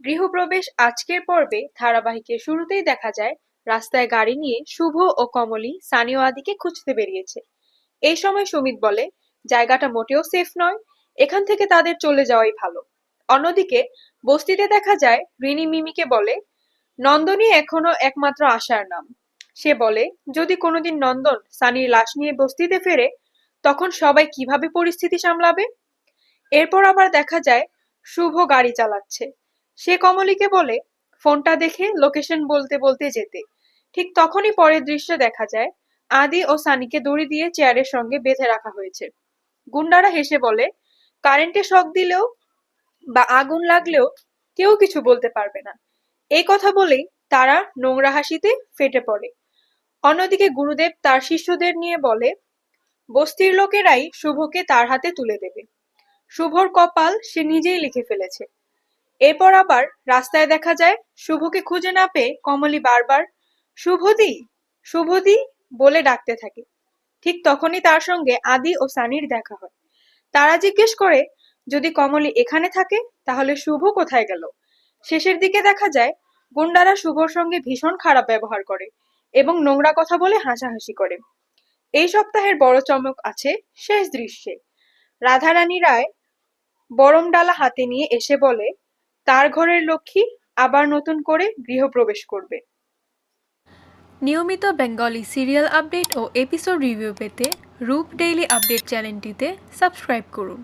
গৃহপ্রবেশ আজকের পর্বে ধারাবাহিকের শুরুতেই দেখা যায় রাস্তায় গাড়ি নিয়ে শুভ ও কমলি সানি ও আদিকে খুঁজতে বেরিয়েছে। এই সময় সুমিত বলে জায়গাটা মোটেও সেফ নয়, এখান থেকে তাদের চলে যাওয়াই ভালো। অন্যদিকে বস্তিতে দেখা যায় রিনি মিমিকে বলে নন্দনই এখনো একমাত্র আশার নাম। সে বলে যদি কোনোদিন নন্দন সানির লাশ নিয়ে বস্তিতে ফেরে তখন সবাই কিভাবে পরিস্থিতি সামলাবে। এরপর আবার দেখা যায় শুভ গাড়ি চালাচ্ছে। সে কমলিকে বলে ফোনটা দেখে লোকেশন বলতে বলতে যেতে। ঠিক তখনই পরের দৃশ্যে দেখা যায় আদি ও সানিকে দড়ি দিয়ে চেয়ারের সঙ্গে বেঁধে রাখা হয়েছে। গুন্ডারা হেসে বলে কারেন্টে শক দিলেও বা আগুন লাগলেও কেউ কিছু বলতে পারবে না। এই কথা বলেই তারা নোংরা হাসিতে ফেটে পড়ে। অন্যদিকে গুরুদেব তার শিষ্যদের নিয়ে বলে বস্তির লোকেরাই শুভকে তার হাতে তুলে দেবে। শুভর কপাল সে নিজেই লিখে ফেলেছে। এরপর আবার রাস্তায় দেখা যায় শুভকে খুঁজে না পেয়ে কমলি বারবার শুভদি শুভদি বলে ডাকতে থাকে। ঠিক তখনই তার সঙ্গে আদি ও সানির দেখা হয়। তারা জিজ্ঞেস করে যদি কমলি এখানে থাকে তাহলে শুভ কোথায় গেল। শেষের দিকে দেখা যায় গুন্ডারা শুভর সঙ্গে ভীষণ খারাপ ব্যবহার করে এবং নোংরা কথা বলে হাসাহাসি করে। এই সপ্তাহের বড় চমক আছে শেষ দৃশ্যে। রাধারানী রায় বরম ডালা হাতে নিয়ে এসে বলে তার ঘরের লক্ষ্মী আবার নতুন করে গৃহপ্রবেশ করবে। নিয়মিত বেঙ্গলি সিরিয়াল আপডেট ও এপিসোড রিভিউ পেতে রূপ ডেইলি আপডেট চ্যানেলটিতে সাবস্ক্রাইব করুন।